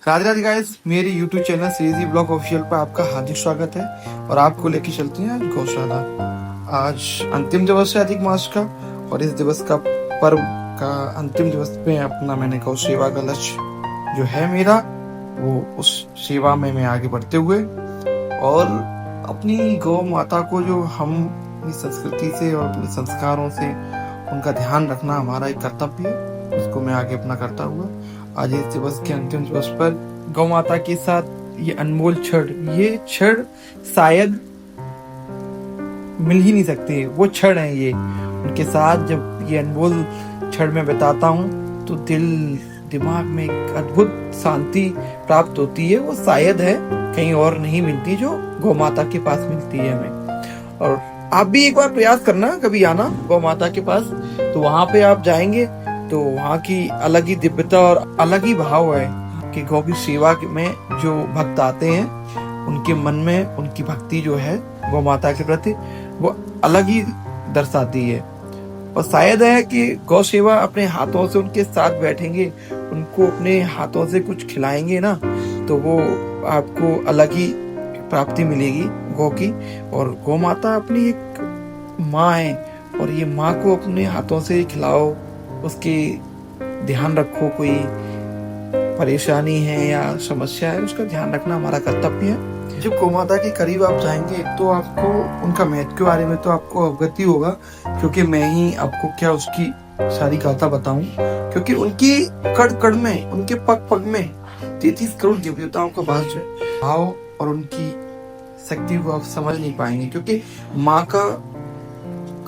Radhe Radhe guys, मेरे YouTube channel सीरीजी blog official पर आपका हार्दिक स्वागत है और आपको लेके चलते हैं आज गौशाला। आज अंतिम दिवस है अधिक मास का और इस दिवस का पर्व का अंतिम दिवस पे अपना मैंने गौ सेवा का लक्ष्य जो है मेरा वो उस सेवा में मैं आगे बढ़ते हुए और अपनी गौ माता को जो हम अपनी संस्कृति से और अपने संस्कारों से उनका ध्यान रखना हमारा एक कर्तव्य है, उसको मैं आगे अपना करता हुआ आज इस दिवस के अंतिम दिवस पर गौ माता के साथ ये अनमोल क्षण शायद मिल ही नहीं सकते। वो क्षण है ये, उनके साथ जब ये अनमोल क्षण में बिताता हूँ तो दिमाग में एक अद्भुत शांति प्राप्त होती है। वो शायद है कहीं और नहीं मिलती जो गौ माता के पास मिलती है हमें। और आप भी एक बार प्रयास करना, कभी आना गौ माता के पास, तो वहां पे आप जाएंगे तो वहाँ की अलग ही दिव्यता और अलग ही भाव है कि गौ की सेवा में जो भक्त आते हैं उनके मन में उनकी भक्ति जो है गौ माता के प्रति वो अलग ही दर्शाती है। और शायद है कि गौ सेवा अपने हाथों से उनके साथ बैठेंगे, उनको अपने हाथों से कुछ खिलाएंगे ना, तो वो आपको अलग ही प्राप्ति मिलेगी गौ की। और गौ माता अपनी एक माँ है और ये माँ को अपने हाथों से खिलाओ, उसके ध्यान रखो। कोई परेशानी है या समस्या है उसका ध्यान रखना हमारा कर्तव्य है। जब गौ माता के करीब आप जाएंगे तो आपको उनका महत्व के बारे में तो आपको अवगति होगा, क्योंकि मैं ही आपको क्या उसकी सारी गाथा बताऊं, क्योंकि उनकी कड़ कड़ में, उनके पग पग में 33 करोड़ देवताओं का वास है। भाव और उनकी शक्ति को आप समझ नहीं पाएंगे, क्योंकि माँ का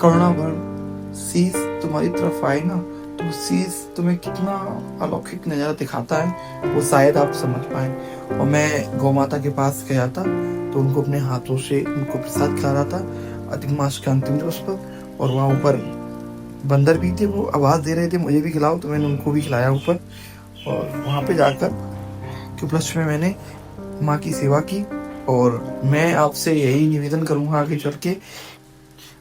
करुणाभर शीश तुम्हारी तरफ आए ना तो शीश तुम्हें कितना अलौकिक नजारा दिखाता है वो शायद आप समझ पाए। और मैं गौ माता के पास गया था तो उनको अपने हाथों से उनको प्रसाद खिला रहा था अधिक मास के अंतिम दिवस पर। और वहाँ ऊपर बंदर भी थे, वो आवाज दे रहे थे मुझे भी खिलाओ, तो मैंने उनको भी खिलाया ऊपर। और वहाँ पे जाकर के उपलक्ष्य में मैंने माँ की सेवा की। और मैं आपसे यही निवेदन करूंगा आगे चल के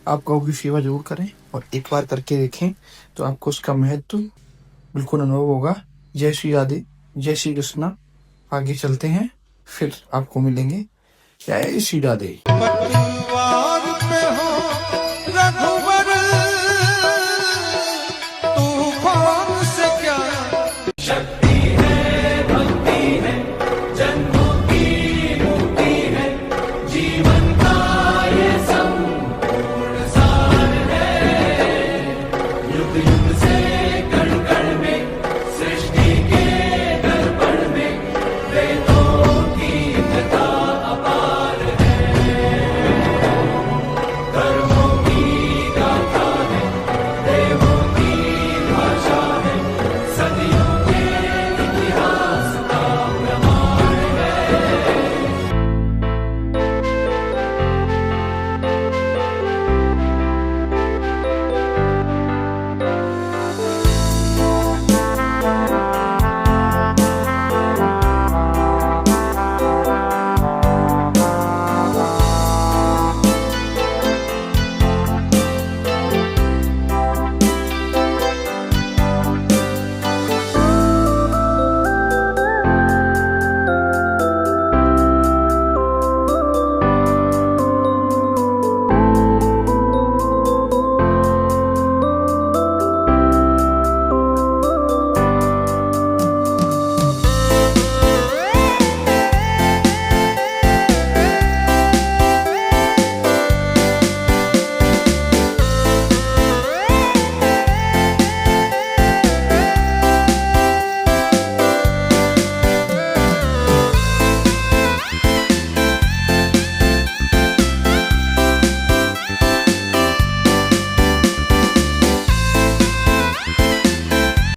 आप गौ की सेवा जरूर करें और एक बार करके देखें तो आपको उसका महत्व बिल्कुल अनुभव होगा। जय श्री राधे, जय श्री कृष्णा। आगे चलते हैं, फिर आपको मिलेंगे। जय श्री राधे।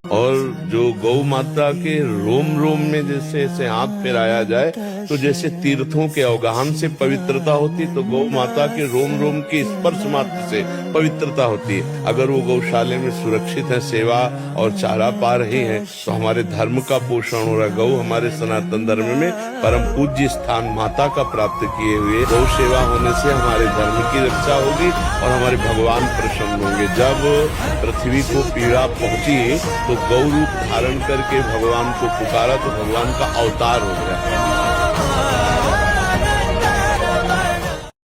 और जो गौ माता के रोम रोम में जैसे हाथ फिराया जाए तो जैसे तीर्थों के अवगाहन से पवित्रता होती, तो गौ माता के रोम रोम के स्पर्श मात्र से पवित्रता होती है। अगर वो गौशाले में सुरक्षित है, सेवा और चारा पा रही है, तो हमारे धर्म का पोषण हो रहा। गौ हमारे सनातन धर्म में परम पूज्य स्थान माता का प्राप्त किए हुए, गौ सेवा होने से हमारे धर्म की रक्षा होगी और हमारे भगवान प्रसन्न होंगे। जब पृथ्वी को पीड़ा पहुंची तो गौ रूप धारण करके भगवान को पुकारा, तो भगवान का अवतार हो गया।